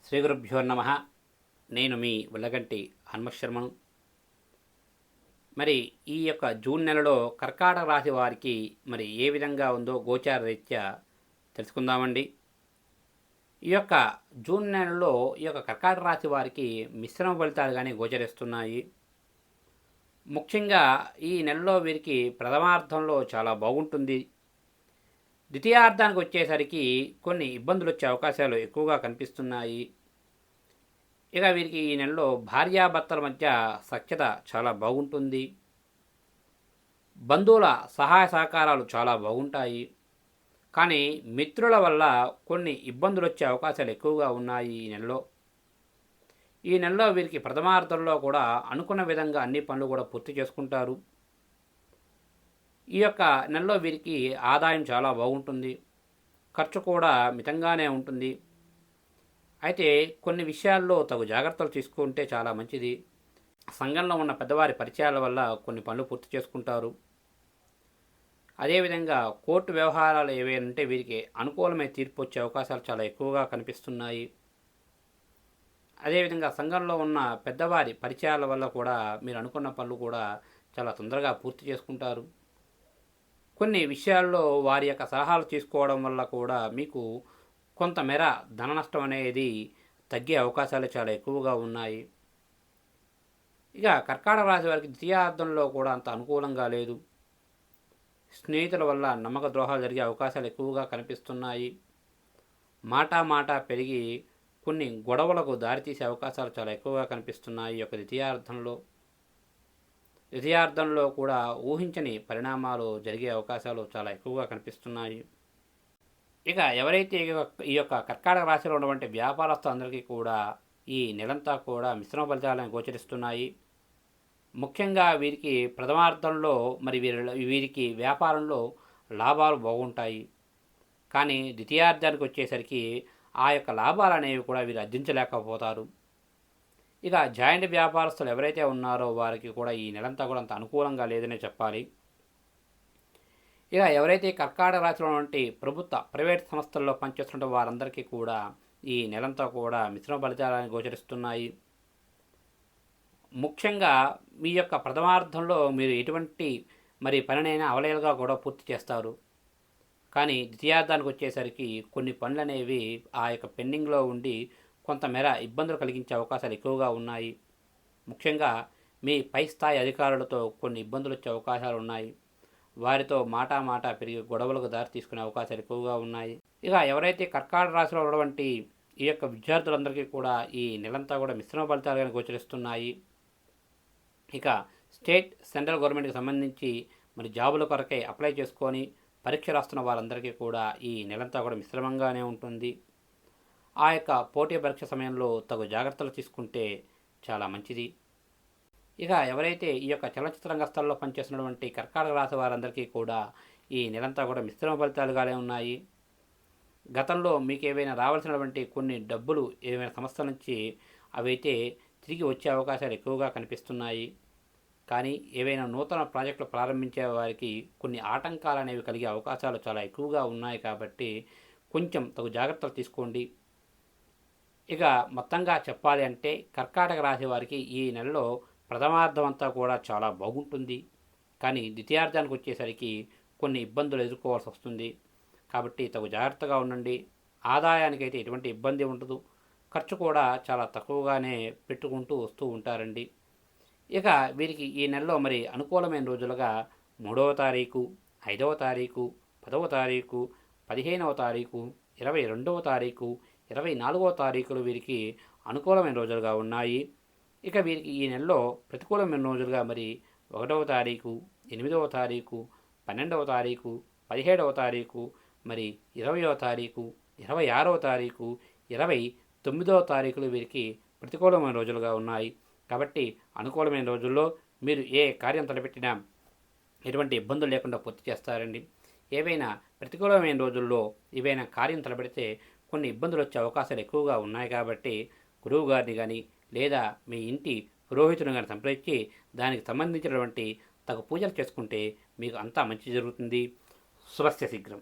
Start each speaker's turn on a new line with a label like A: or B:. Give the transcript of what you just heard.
A: శ్రీ గురుభ్యో నమః. నేను మీ ఉల్లగంటి హనుమశర్మను. మరి ఈ యొక్క జూన్ నెలలో కర్కాటక రాశి వారికి మరి ఏ విధంగా ఉందో గోచార రీత్యా తెలుసుకుందామండి. ఈ యొక్క జూన్ నెలలో ఈ యొక్క కర్కాటక రాశి వారికి మిశ్రమ ఫలితాలుగానే గోచరిస్తున్నాయి. ముఖ్యంగా ఈ నెలలో వీరికి ప్రథమార్థంలో చాలా బాగుంటుంది. ద్వితీయార్థానికి వచ్చేసరికి కొన్ని ఇబ్బందులు వచ్చే అవకాశాలు ఎక్కువగా కనిపిస్తున్నాయి. ఇక వీరికి ఈ నెలలో భార్యాభర్తల మధ్య సఖ్యత చాలా బాగుంటుంది. బంధువుల సహాయ సహకారాలు చాలా బాగుంటాయి. కానీ మిత్రుల వల్ల కొన్ని ఇబ్బందులు వచ్చే అవకాశాలు ఎక్కువగా ఉన్నాయి ఈ నెలలో వీరికి ప్రథమార్థంలో కూడా అనుకున్న విధంగా అన్ని పనులు కూడా పూర్తి చేసుకుంటారు. ఈ యొక్క నెలలో వీరికి ఆదాయం చాలా బాగుంటుంది. ఖర్చు కూడా మితంగానే ఉంటుంది. అయితే కొన్ని విషయాల్లో తగు జాగ్రత్తలు తీసుకుంటే చాలా మంచిది. సంఘంలో ఉన్న పెద్దవారి పరిచయాల వల్ల కొన్ని పనులు పూర్తి చేసుకుంటారు. అదేవిధంగా కోర్టు వ్యవహారాలు ఏవైనా వీరికి అనుకూలమైన తీర్పు వచ్చే అవకాశాలు చాలా ఎక్కువగా కనిపిస్తున్నాయి. అదేవిధంగా సంఘంలో ఉన్న పెద్దవారి పరిచయాల వల్ల కూడా మీరు అనుకున్న పనులు కూడా చాలా తొందరగా పూర్తి చేసుకుంటారు. కొన్ని విషయాల్లో వారి యొక్క సలహాలు తీసుకోవడం వల్ల కూడా మీకు కొంతమేర ధన నష్టం అనేది తగ్గే అవకాశాలు చాలా ఎక్కువగా ఉన్నాయి. ఇక కర్కాటక రాశి వారికి ద్వితీయార్థంలో కూడా అంత అనుకూలంగా లేదు. స్నేహితుల వల్ల నమ్మక ద్రోహాలు జరిగే అవకాశాలు ఎక్కువగా కనిపిస్తున్నాయి. మాట పెరిగి కొన్ని గొడవలకు దారితీసే అవకాశాలు చాలా ఎక్కువగా కనిపిస్తున్నాయి. ఈ యొక్క ద్వితీయార్థంలో కూడా ఊహించని పరిణామాలు జరిగే అవకాశాలు చాలా ఎక్కువగా కనిపిస్తున్నాయి. ఇక ఎవరైతే ఈ యొక్క కర్కాటక రాశిలో ఉన్నటువంటి వ్యాపారస్తులందరికీ కూడా ఈ నెలంతా కూడా మిశ్రమ ఫలితాలను గోచరిస్తున్నాయి. ముఖ్యంగా వీరికి ప్రథమార్థంలో మరి వీరికి వ్యాపారంలో లాభాలు బాగుంటాయి. కానీ ద్వితీయార్థానికి వచ్చేసరికి ఆ యొక్క లాభాలు అనేవి కూడా వీరు అర్జించలేకపోతారు. ఇక జాయింట్ వ్యాపారస్తులు ఎవరైతే ఉన్నారో వారికి కూడా ఈ నెలంతా కూడా అంత అనుకూలంగా లేదనే చెప్పాలి. ఇక ఎవరైతే కర్కాటక రాశిలో ఉన్నటువంటి ప్రైవేట్ సంస్థల్లో పనిచేస్తున్న వారందరికీ కూడా ఈ నెలంతా కూడా మిశ్రమ ఫలితాలను గోచరిస్తున్నాయి. ముఖ్యంగా మీ యొక్క ప్రథమార్థంలో మీరు ఎటువంటి పనినైనా అవలేలుగా కూడా పూర్తి చేస్తారు. కానీ ద్వితీయార్థానికి వచ్చేసరికి కొన్ని పనులు అనేవి ఆ యొక్క పెండింగ్లో ఉండి కొంతమేర ఇబ్బందులు కలిగించే అవకాశాలు ఎక్కువగా ఉన్నాయి. ముఖ్యంగా మీ పై స్థాయి అధికారులతో కొన్ని ఇబ్బందులు వచ్చే అవకాశాలు ఉన్నాయి. వారితో మాట పెరిగి గొడవలకు దారి తీసుకునే అవకాశాలు ఎక్కువగా ఉన్నాయి. ఇక ఎవరైతే కర్కాటక రాశిలో ఉన్నటువంటి ఈ యొక్క విద్యార్థులందరికీ కూడా ఈ నెలంతా కూడా మిశ్రమ ఫలితాలుగా గోచరిస్తున్నాయి. ఇక స్టేట్ సెంట్రల్ గవర్నమెంట్కి సంబంధించి జాబుల కొరకై అప్లై చేసుకొని పరీక్ష రాస్తున్న వారందరికీ కూడా ఈ నెలంతా కూడా మిశ్రమంగానే ఉంటుంది. ఆ యొక్క పోటీ పరీక్ష సమయంలో తగు జాగ్రత్తలు తీసుకుంటే చాలా మంచిది. ఇక ఎవరైతే ఈ యొక్క చలనచిత్ర రంగస్థలంలో పనిచేస్తున్నటువంటి కర్కాటక రాశి వారందరికీ కూడా ఈ నెలంతా కూడా మిశ్రమ ఫలితాలుగానే ఉన్నాయి. గతంలో మీకు ఏవైనా రావాల్సినటువంటి కొన్ని డబ్బులు ఏవైనా సంస్థల నుంచి అవైతే తిరిగి వచ్చే అవకాశాలు ఎక్కువగా కనిపిస్తున్నాయి. కానీ ఏవైనా నూతన ప్రాజెక్టులు ప్రారంభించే వారికి కొన్ని ఆటంకాలు అనేవి కలిగే అవకాశాలు చాలా ఎక్కువగా ఉన్నాయి. కాబట్టి కొంచెం తగు జాగ్రత్తలు తీసుకోండి. ఇక మొత్తంగా చెప్పాలి అంటే కర్కాటక రాశి వారికి ఈ నెలలో ప్రథమార్థం అంతా కూడా చాలా బాగుంటుంది. కానీ ద్వితీయార్థానికి వచ్చేసరికి కొన్ని ఇబ్బందులు ఎదుర్కోవాల్సి వస్తుంది. కాబట్టి తగు జాగ్రత్తగా ఉండండి. ఆదాయానికైతే ఎటువంటి ఇబ్బంది ఉండదు. ఖర్చు కూడా చాలా తక్కువగానే పెట్టుకుంటూ వస్తూ ఉంటారండి. ఇక వీరికి ఈ నెలలో అనుకూలమైన రోజులుగా 3వ తారీఖు, 5వ తారీఖు, 10వ తారీఖు, 15వ తారీఖు, 22వ తారీఖు, 24వ తారీఖులు వీరికి అనుకూలమైన రోజులుగా ఉన్నాయి. ఇక వీరికి ఈ నెలలో ప్రతికూలమైన రోజులుగా 1వ తారీఖు, 8వ తారీఖు, 12వ తారీఖు, 17వ తారీఖు, 20వ తారీఖు, 26వ తారీఖు, 29వ తారీఖులు వీరికి ప్రతికూలమైన రోజులుగా ఉన్నాయి. కాబట్టి అనుకూలమైన రోజుల్లో మీరు ఏ కార్యం తలపెట్టినా ఎటువంటి ఇబ్బందులు లేకుండా పూర్తి చేస్తారండి. ఏవైనా ప్రతికూలమైన రోజుల్లో ఏవైనా కార్యం తలపెడితే కొన్ని ఇబ్బందులు వచ్చే అవకాశాలు ఎక్కువగా ఉన్నాయి. కాబట్టి గురువు గారిని కానీ లేదా మీ ఇంటి పురోహితుని కానీ సంప్రదించి దానికి సంబంధించినటువంటి తగు పూజలు చేసుకుంటే మీకు అంతా మంచి జరుగుతుంది. శుభస్య శీఘ్రం.